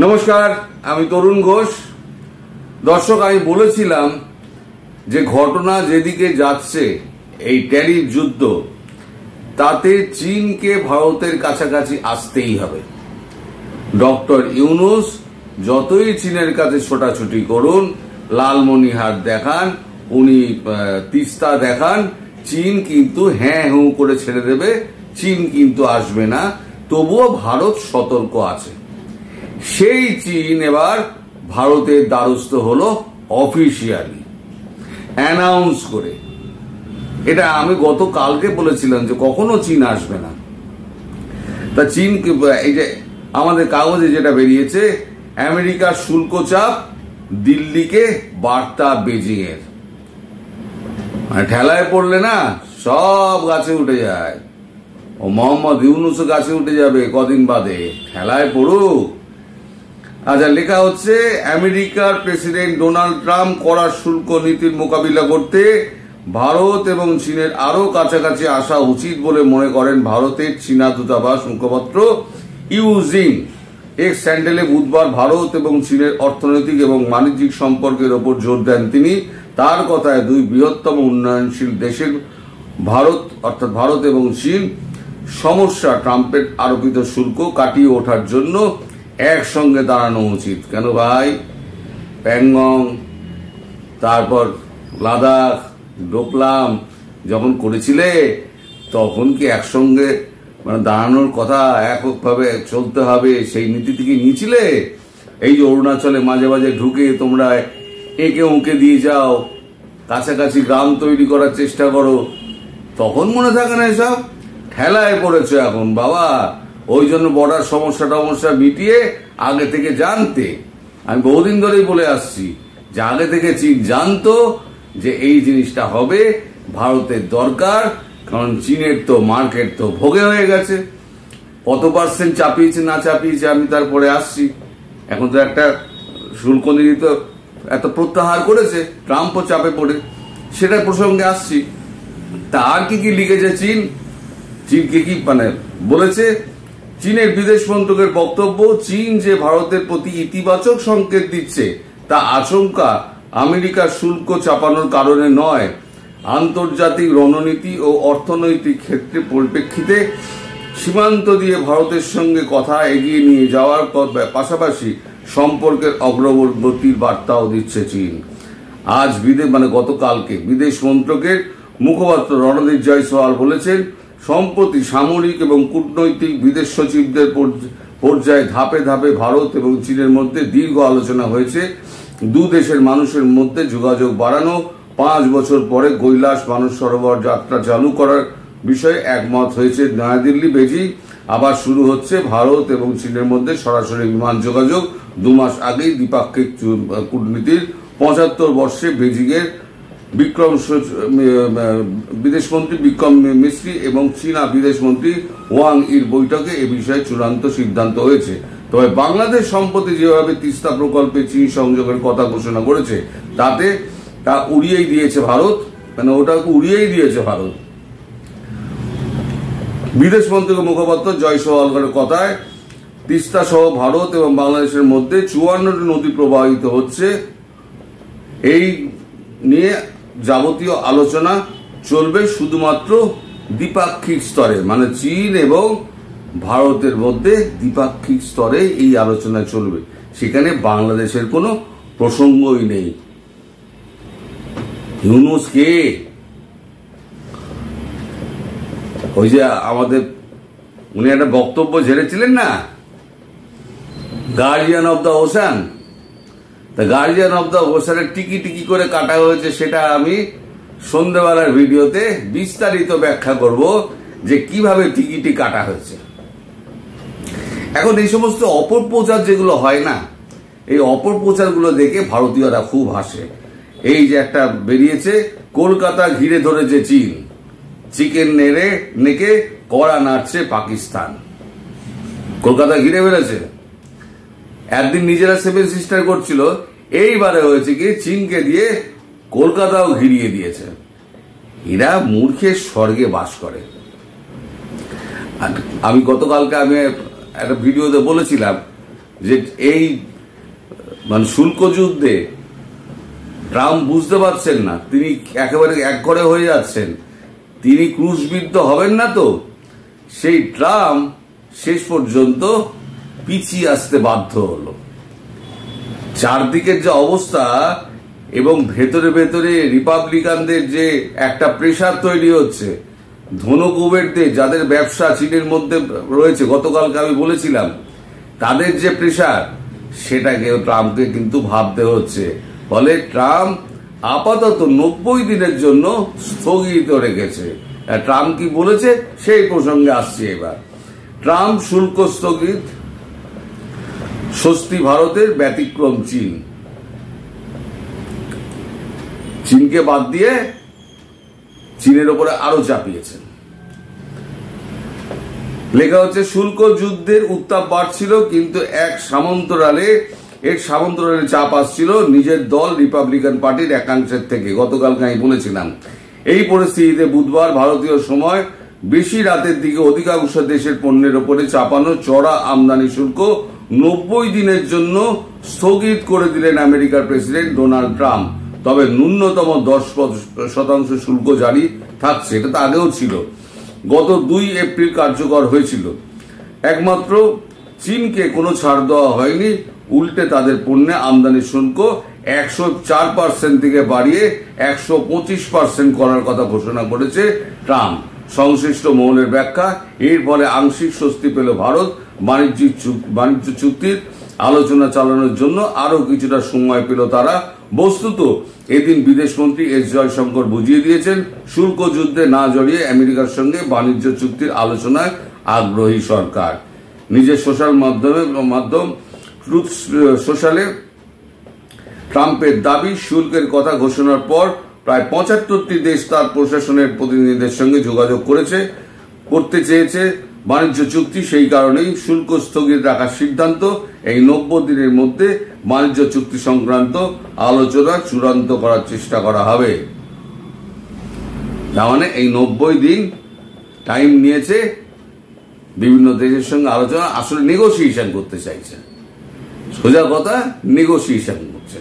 নমস্কার, আমি তরুণ ঘোষ। দর্শক, আমি বলেছিলাম যে ঘটনা যেদিকে যাচ্ছে এই ট্যারিফ যুদ্ধ, তাতে চীনকে ভারতের কাছাকাছি আসতেই হবে। ডক্টর ইউনূস যতই চীনের কাছে ছোটাছুটি করুন, লালমনিরহাট দেখান, উনি তিস্তা দেখান, চীন কিন্তু হ্যাঁ হুঁ করে ছেড়ে দেবে, চীন কিন্তু আসবে না। তবুও ভারত সতর্ক আছে। সেই চীন এবার ভারতের দ্বারস্থ হলো অফিসিয়ালি, অ্যানাউন্স করে। এটা আমি গতকালকে বলেছিলাম যে কখনো চীন আসবে না। তা চীন, এই যে আমাদের কাগজে যেটা বেরিয়েছে, আমেরিকার শুল্ক চাপ দিল্লিকে বার্তা বেজিং এর। মানে ঠেলায় পড়লে না সব গাছে উঠে যায়। ও মোহাম্মদ ইউনূসও গাছে উঠে যাবে কদিন বাদে, ঠেলায় পড়ুক। আচ্ছা, লেখা হচ্ছে, আমেরিকার প্রেসিডেন্ট ডোনাল্ড ট্রাম্প কড়া শুল্ক নীতির মোকাবিলা করতে ভারত এবং চীনের আরো কাছাকাছি আসা উচিত বলে মনে করেন ভারতের চীনা দূতাবাস মুখপাত্র ইউ জিং। এক্স হ্যান্ডেলে বুধবার ভারত এবং চীনের অর্থনৈতিক এবং বাণিজ্যিক সম্পর্কের ওপর জোর দেন তিনি। তার কথায়, দুই বৃহত্তম উন্নয়নশীল দেশের ভারত এবং চীন সমস্যা ট্রাম্পের আরোপিত শুল্ক কাটিয়ে ওঠার জন্য একসঙ্গে দাঁড়ানো উচিত। কেন ভাই, প্যাংগং, তারপর লাদাখ, ডোকলাম যখন করেছিলে, তখন কি একসঙ্গে দাঁড়ানোর কথা, এককভাবে চলতে হবে সেই নীতি থেকে নিয়েছিলে? এই যে অরুণাচলে মাঝে মাঝে ঢুকে তোমরা একে ওকে দিয়ে যাও, কাছাকাছি গ্রাম তৈরি করার চেষ্টা করো, তখন মনে থাকে না? এসব ঠেলায় পড়েছো এখন বাবা। ওই জন্য বর্ডার সমস্যা মিটিয়ে আগে থেকে জানতে, আমি বহুদিন ধরেই বলে আসছি যে আগে থেকে চীন জানতো যে এই জিনিসটা হবে, ভারতের দরকার। কারণ চীনের তো মার্কেট তো ভোগে হয়ে গেছে। কত পার্সেন্ট চাপিয়েছে না চাপিয়েছে আমি তারপরে আসছি। এখন তো একটা শুল্ক নীতি তো এত প্রত্যাহার করেছে, ট্রাম্পও চাপে পড়ে, সেটা প্রসঙ্গে আসছি। তা আর কি কি লিখেছে চীনকে কি বলেছে? চীনের বিদেশ মন্ত্রকের বক্তব্য, চীন যে ভারতের প্রতি ইতিবাচক সংকেত দিচ্ছে তা আশঙ্কা আমেরিকার শুল্ক চাপানোর কারণে নয়, আন্তর্জাতিক রণনীতি ও অর্থনৈতিক ক্ষেত্রে পরিপ্রেক্ষিতে সীমান্ত দিয়ে ভারতের সঙ্গে কথা এগিয়ে নিয়ে যাওয়ার পাশাপাশি সম্পর্কের অগ্রগতির বার্তাও দিচ্ছে চীন। আজ গতকালকে বিদেশ মন্ত্রকের মুখপাত্র রণদীপ জয়সওয়াল বলেছেন, সম্প্রতি সামরিক এবং কূটনৈতিক বিদেশ সচিবদের পর্যায়ে ধাপে ধাপে ভারত এবং চীনের মধ্যে দীর্ঘ আলোচনা হয়েছে। দু দেশের মানুষের মধ্যে যোগাযোগ বাড়ানো, 5 বছর পরে কৈলাস মানস সরোবর যাত্রা চালু করার বিষয়ে একমত হয়েছে। নয়াদিল্লি বেজিং আবার শুরু হচ্ছে ভারত এবং চীনের মধ্যে সরাসরি বিমান যোগাযোগ। 2 মাস আগেই দ্বিপাক্ষিক কূটনীতির 75 বর্ষে বেজিং এর বিদেশমন্ত্রী বিক্রম মিশ্রি এবং চীনা বিদেশমন্ত্রী ওয়াং ইর বৈঠকে এ বিষয়ে চূড়ান্ত সিদ্ধান্ত হয়েছে। তবে বাংলাদেশ সম্প্রতি যেভাবে তিস্তা প্রকল্পে চীন সংযোগের কথা ঘোষণা করেছে, তাতে তা উড়িয়েই দিয়েছে ভারত। ওটাকে উড়িয়েই দিয়েছে ভারত। বিদেশ মন্ত্রকের মুখপাত্র জয়সওয়ালের কথায়, তিস্তা সহ ভারত এবং বাংলাদেশের মধ্যে 54টি নদী প্রবাহিত হচ্ছে। এই নিয়ে যাবতীয় আলোচনা চলবে শুধুমাত্র দ্বিপাক্ষিক স্তরে, মানে চীন এবং ভারতের মধ্যে দ্বিপাক্ষিক স্তরে এই আলোচনা চলবে। সেখানে বাংলাদেশের কোনো প্রসঙ্গই নেই। ইউনূস কে? ওই যে আমাদের উনি একটা বক্তব্য ঝেড়েছিলেন না, গার্জিয়ান অব দ্য ওশান। তা গার্জিয়ান অব দ্য ওশানের টিকি করে কাটা হয়েছে, সেটা আমি সন্ধ্যেবেলার ভিডিওতে বিস্তারিত ব্যাখ্যা করব যে কিভাবে টিকিটি কাটা হয়েছে। এখন এই সমস্ত অপপ্রচার যেগুলো হয় না, এই অপপ্রচারগুলো দেখে ভারতীয়রা খুব হাসে। এই যে একটা বেরিয়েছে, কলকাতা ঘিরে ধরেছে চীন, চিকেন নেকে কড়া নাড়ছে পাকিস্তান। কলকাতা ঘিরে ফেলেছে। একদিন নিজেরা 7 সিস্টার করছিল, এইবারে হয়েছে কি চীনকে দিয়ে কলকাতাও ঘিরিয়ে দিয়েছে। এরা মূর্খের স্বর্গে বাস করে। আমি গতকালকে একটা ভিডিওতে বলেছিলাম যে এই মানে শুল্ক যুদ্ধে ট্রাম্প বুঝতে পারছেন না, তিনি একেবারে একঘরে হয়ে যাচ্ছেন, তিনি ক্রুশবিদ্ধ হবেন না, তো সেই ট্রাম্প শেষ পর্যন্ত পিছিয়ে আসতে বাধ্য হলো। চারদিকের যে অবস্থা এবং ভেতরে ভেতরে রিপাবলিকানদের যে একটা প্রেসার তৈরি হচ্ছে, ধন কুবেরদের যাদের ব্যবসা চীনের মধ্যে রয়েছে, গতকালকে আমি বলেছিলাম, তাদের যে প্রেসার, সেটাকে ট্রাম্পকে কিন্তু ভাবতে হচ্ছে। ফলে ট্রাম্প আপাতত 90 দিনের জন্য স্থগিত রেখেছে। ট্রাম্প কি বলেছে সেই প্রসঙ্গে আসছে এবার। ট্রাম্প শুল্ক স্থগিত, স্বস্তি ভারতের, ব্যতিক্রম চীন। চীনকে বাদ দিয়ে চীনের ওপরে আরো চাপিয়েছেন। লেখা হচ্ছে শুল্ক যুদ্ধের উত্তাপ বাড়ছিল, কিন্তু এর সামন্তরালে চাপ আসছিল নিজের দল রিপাবলিকান পার্টির একাংশের থেকে। গতকালকে আমি বলেছিলাম, এই পরিস্থিতিতে বুধবার ভারতীয় সময় বেশি রাতের দিকে অধিকাংশ দেশের পণ্যের ওপরে চাপানো চড়া আমদানি শুল্ক 90 দিনের জন্য স্থগিত করে দিলেন আমেরিকার প্রেসিডেন্ট ডোনাল্ড ট্রাম্প। তবে ন্যূনতম 10% শুল্ক জারি থাকছে, এটা তো আগেও ছিল, গত 2 এপ্রিল কার্যকর হয়েছিল। একমাত্র চীনকে কোনো ছাড় দেওয়া হয়নি, উল্টে তাদের পণ্যে আমদানি শুল্ক 104% থেকে বাড়িয়ে 125% করার কথা ঘোষণা করেছে ট্রাম্প। সংশ্লিষ্ট মহলের ব্যাখ্যা, এর ফলে আংশিক স্বস্তি পেল ভারত, বাণিজ্য চুক্তির আলোচনা চালানোর জন্য আরো কিছুটা সময় পেল তারা। বস্তুত এদিন বিদেশমন্ত্রী এস জয়শঙ্কর বুঝিয়ে দিয়েছেন, শুল্ক যুদ্ধে না জড়িয়ে আমেরিকার সঙ্গে বাণিজ্য চুক্তির আলোচনায় আগ্রহী সরকার। নিজের সোশ্যাল মাধ্যম ট্রুথ সোশ্যালে ট্রাম্পের দাবি, শুল্কের কথা ঘোষণার পর প্রায় 75টি দেশ তার প্রশাসনের প্রতিনিধিদের সঙ্গে যোগাযোগ করতে চেয়েছে বাণিজ্য চুক্তি। সেই কারণেই শুল্ক স্থগিত রাখার সিদ্ধান্ত। এই 90 দিনের মধ্যে বাণিজ্য চুক্তি সংক্রান্ত আলোচনা চূড়ান্ত করার চেষ্টা করা হবে। তার মানে এই 90 দিন টাইম নিয়েছে বিভিন্ন দেশের সঙ্গে আলোচনা, আসলে নেগোসিয়েশন করতে চাইছে। সোজা কথা, নেগোসিয়েশন করছে।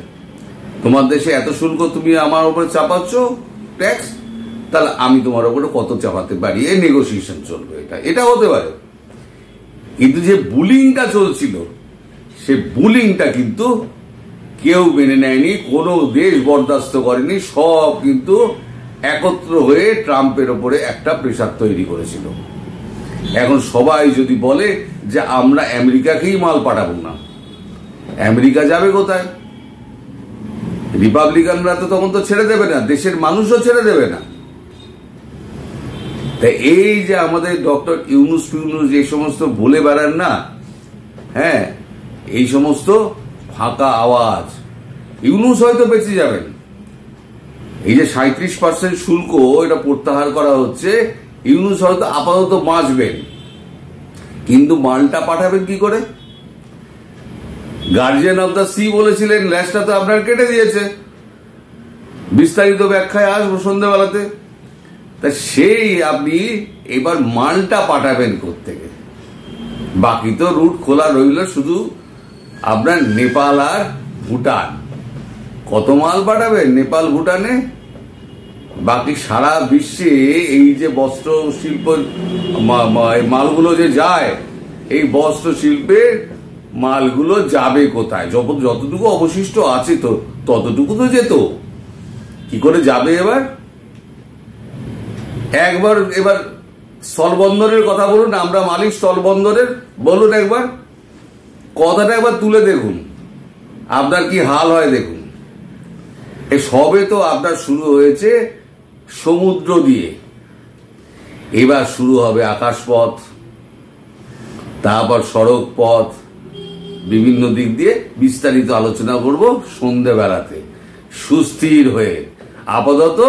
তোমার দেশে এত শুল্ক তুমি আমার উপরে চাপাচ্ছ ট্যাক্স, তাহলে আমি তোমার উপরে কত চাপাতে পারি, এই নেগোসিয়েশন চলবে। এটা হতে পারে, কিন্তু যে বুলিংটা চলছিল, সে বুলিংটা কিন্তু কেউ মেনে নেয়নি, কোনো দেশ বরদাস্ত করেনি। সব কিন্তু একত্র হয়ে ট্রাম্পের ওপরে একটা প্রেসার তৈরি করেছিল। এখন সবাই যদি বলে যে আমরা আমেরিকাকেই মাল পাঠাবো না, আমেরিকা যাবে কোথায়? রিপাবলিকানরা তো তখন তো ছেড়ে দেবে না, দেশের মানুষও ছেড়ে দেবে না। তাই এই যে আমাদের ডক্টর ইউনুস যে সমস্ত বলে বেড়ান না, হ্যাঁ, এই সমস্ত ফাঁকা আওয়াজ, ইউনুস হয়তো বেঁচে যাবেন। এই যে 37% শুল্ক এটা প্রত্যাহার করা হচ্ছে, ইউনুস হয়তো আপাতত বাঁচবেন, কিন্তু মালটা পাঠাবেন কি করে? গার্জিয়ান অব দ্য সি বলেছিলেন, ল্যাসটা তো আপনার কেটে দিয়েছে। বিস্তারিত ব্যাখ্যায় আসবো সন্ধ্যাবেলাতে। তা সেই আপনি এবার মালটা পাঠাবেন কোত্থেকে? বাকি তো রুট খোলা রইল শুধু আপনার নেপাল আর ভুটান। কত মাল পাঠাবেন নেপাল ভুটানে? বাকি সারা বিশ্বে এই যে বস্ত্র শিল্প মালগুলো যে যায়, এই বস্ত্র শিল্পের মালগুলো যাবে কোথায়? যতটুকু অবশিষ্ট আছে তো ততটুকু তো যেত, কি করে যাবে এবার? এবার স্থলবন্দরের কথা বলুন, আমরা মালিক স্থলবন্দরের, বলুন একবার, কথাটা একবার তুলে দেখুন, আপনার কি হাল হয় দেখুন। এই সবে তো আপনার শুরু হয়েছে সমুদ্র দিয়ে, এবার শুরু হবে আকাশপথ, তারপর সড়ক পথ, বিভিন্ন দিক দিয়ে বিস্তারিত আলোচনা করব সন্ধ্যেবেলাতে সুস্থির হয়ে। আপাতত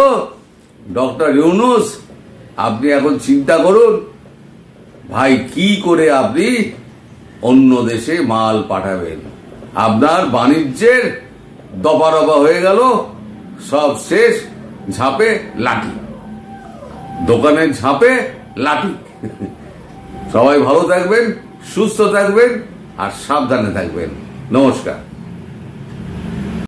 ডক্টর ইউনুস, আপনি এখন চিন্তা করুন ভাই, কি করে আপনি অন্য দেশে মাল পাঠাবেন। আপনার বাণিজ্যের দফা হয়ে গেল, সব শেষ, ঝাঁপে লাঠি, দোকানের ঝাঁপে লাঠি। সবাই ভালো থাকবেন, সুস্থ থাকবেন, আর সাবধানে থাকবেন। নমস্কার।